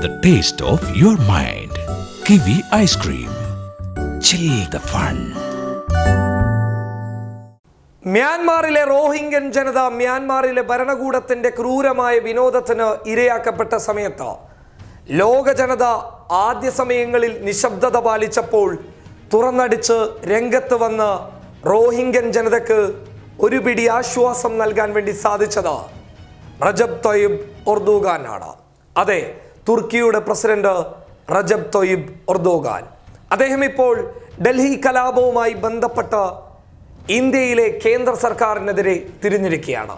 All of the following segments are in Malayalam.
The taste of your mind. Kiwi ice cream. Chill the fun. മ്യാൻമാറിലെ റോഹിംഗ്യൻ ജനത മ്യാൻമാറിലെ ഭരണകൂടത്തിന്റെ ക്രൂരമായ വിനോദത്തിന് ഇരയാക്കപ്പെട്ട സമയത്ത് ലോക ജനത ആദ്യ സമയങ്ങളിൽ നിശബ്ദത പാലിച്ചപ്പോൾ തുറന്നടിച്ച് രംഗത്ത് വന്ന് റോഹിംഗ്യൻ ജനതയ്ക്ക് ഒരു പിടി ആശ്വാസം നൽകാൻ വേണ്ടി സാധിച്ചത് റജബ് തയ്യിബ് എർദോഗാനാണ്. അതെ, തുർക്കിയുടെ പ്രസിഡന്റ് റജബ് തയ്യിബ് എർദോഗാൻ. അദ്ദേഹം ഇപ്പോൾ ഡൽഹി കലാപവുമായി ബന്ധപ്പെട്ട് ഇന്ത്യയിലെ കേന്ദ്ര സർക്കാരിനെതിരെ തിരിഞ്ഞിരിക്കുകയാണ്.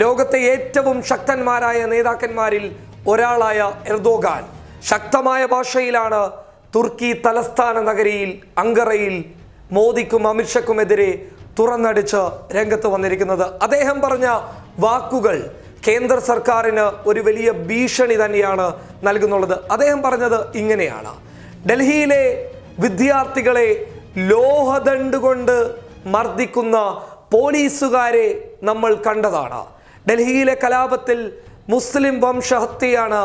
ലോകത്തെ ഏറ്റവും ശക്തന്മാരായ നേതാക്കന്മാരിൽ ഒരാളായ എർദോഗാൻ ശക്തമായ ഭാഷയിലാണ് തുർക്കി തലസ്ഥാന നഗരിയിൽ അങ്കറയിൽ മോദിക്കും അമിത്ഷയ്ക്കുമെതിരെ തുറന്നടിച്ച് രംഗത്ത് വന്നിരിക്കുന്നത്. അദ്ദേഹം പറഞ്ഞ വാക്കുകൾ കേന്ദ്ര സർക്കാരിന് ഒരു വലിയ ഭീഷണി തന്നെയാണ് നൽകുന്നുള്ളത്. അദ്ദേഹം പറഞ്ഞത് ഇങ്ങനെയാണ്: ഡൽഹിയിലെ വിദ്യാർത്ഥികളെ ലോഹദണ്ഡ് കൊണ്ട് മർദ്ദിക്കുന്ന പോലീസുകാരെ നമ്മൾ കണ്ടതാണ്. ഡൽഹിയിലെ കലാപത്തിൽ മുസ്ലിം വംശഹത്യയാണ്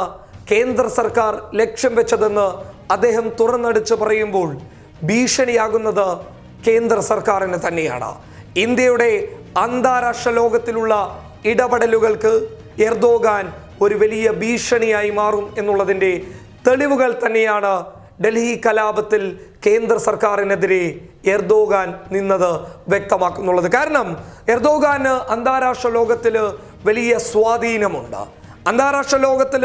കേന്ദ്ര സർക്കാർ ലക്ഷ്യം വെച്ചതെന്ന് അദ്ദേഹം തുറന്നടിച്ച് പറയുമ്പോൾ ഭീഷണിയാകുന്നത് കേന്ദ്ര സർക്കാരിന് തന്നെയാണ്. ഇന്ത്യയുടെ അന്താരാഷ്ട്ര ലോകത്തിലുള്ള ഇടപെടലുകൾക്ക് എർദോഗാൻ ഒരു വലിയ ഭീഷണിയായി മാറും എന്നുള്ളതിൻ്റെ തെളിവുകൾ തന്നെയാണ് ഡൽഹി കലാപത്തിൽ കേന്ദ്ര സർക്കാരിനെതിരെ എർദോഗാൻ നിന്നത് വ്യക്തമാക്കുന്നുള്ളത്. കാരണം എർദോഗാന് അന്താരാഷ്ട്ര ലോകത്തിൽ വലിയ സ്വാധീനമുണ്ട്. അന്താരാഷ്ട്ര ലോകത്തിൽ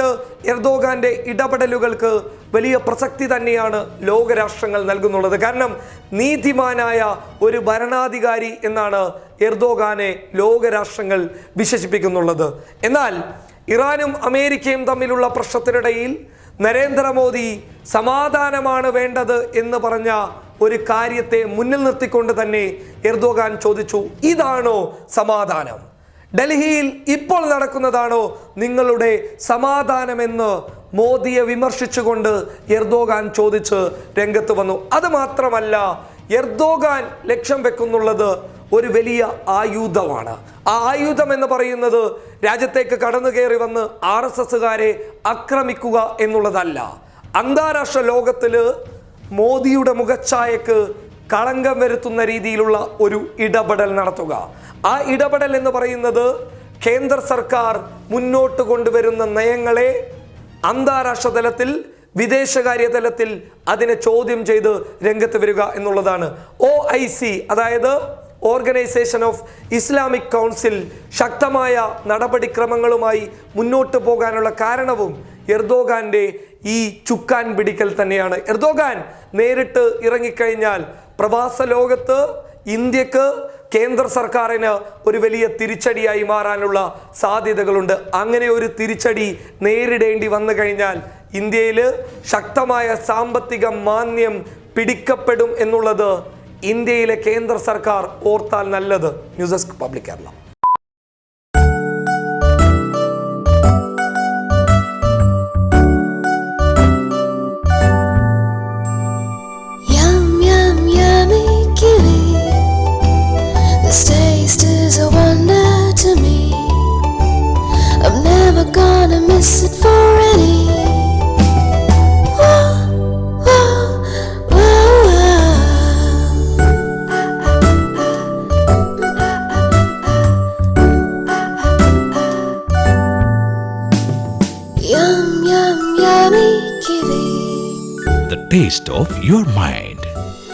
എർദോഗാന്റെ ഇടപെടലുകൾക്ക് വലിയ പ്രസക്തി തന്നെയാണ് ലോകരാഷ്ട്രങ്ങൾ നൽകുന്നുള്ളത്. കാരണം നീതിമാനായ ഒരു ഭരണാധികാരി എന്നാണ് എർദോഗാനെ ലോകരാഷ്ട്രങ്ങൾ വിശേഷിപ്പിക്കുന്നുള്ളത്. എന്നാൽ ഇറാനും അമേരിക്കയും തമ്മിലുള്ള പ്രശ്നത്തിനിടയിൽ നരേന്ദ്രമോദി സമാധാനമാണ് വേണ്ടത് എന്ന് പറഞ്ഞ ഒരു കാര്യത്തെ മുന്നിൽ നിർത്തിക്കൊണ്ട് തന്നെ എർദോഗാൻ ചോദിച്ചു, ഇതാണോ സമാധാനം? ഡൽഹിയിൽ ഇപ്പോൾ നടക്കുന്നതാണോ നിങ്ങളുടെ സമാധാനമെന്ന് മോദിയെ വിമർശിച്ചുകൊണ്ട് എർദോഗാൻ ചോദിച്ച് രംഗത്ത് വന്നു. അത് മാത്രമല്ല, എർദോഗാൻ ലക്ഷ്യം വെക്കുന്നുള്ളത് ഒരു വലിയ ആയുധമാണ്. ആ ആയുധം എന്ന് പറയുന്നത് രാജ്യത്തേക്ക് കടന്നു കയറി വന്ന് RSSകാരെ ആക്രമിക്കുക എന്നുള്ളതല്ല. അന്താരാഷ്ട്ര ലോകത്തില് മോദിയുടെ മുഖച്ഛായക്ക് കളങ്കം വരുത്തുന്ന രീതിയിലുള്ള ഒരു ഇടപെടൽ നടത്തുക. ആ ഇടപെടൽ എന്ന് പറയുന്നത് കേന്ദ്ര സർക്കാർ മുന്നോട്ട് കൊണ്ടുവരുന്ന നയങ്ങളെ അന്താരാഷ്ട്ര തലത്തിൽ വിദേശകാര്യ തലത്തിൽ അതിനെ ചോദ്യം ചെയ്ത് രംഗത്ത് വരിക എന്നുള്ളതാണ്. OIC, അതായത് ഓർഗനൈസേഷൻ ഓഫ് ഇസ്ലാമിക് കൗൺസിൽ ശക്തമായ നടപടിക്രമങ്ങളുമായി മുന്നോട്ട് പോകാനുള്ള കാരണവും എർദോഗാന്റെ ഈ ചുക്കാൻ പിടിക്കൽ തന്നെയാണ്. എർദോഗാൻ നേരിട്ട് ഇറങ്ങിക്കഴിഞ്ഞാൽ പ്രവാസ ലോകത്ത് ഇന്ത്യക്ക് കേന്ദ്ര സർക്കാരിന് ഒരു വലിയ തിരിച്ചടിയായി മാറാനുള്ള സാധ്യതകളുണ്ട്. അങ്ങനെ ഒരു തിരിച്ചടി നേരിടേണ്ടി വന്നു കഴിഞ്ഞാൽ ഇന്ത്യയിൽ ശക്തമായ സാമ്പത്തിക മാന്ദ്യം പിടിക്കപ്പെടും എന്നുള്ളത് ഇന്ത്യയിലെ കേന്ദ്ര സർക്കാർ ഓർത്താൽ നല്ലത്. News desk public Kerala. This taste is a wonder to me. I'm never gonna miss it for any. Whoa, whoa, whoa, Yum, yum, yummy kiwi. The taste of your mind.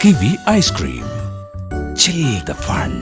Kiwi ice cream. Chill the fun.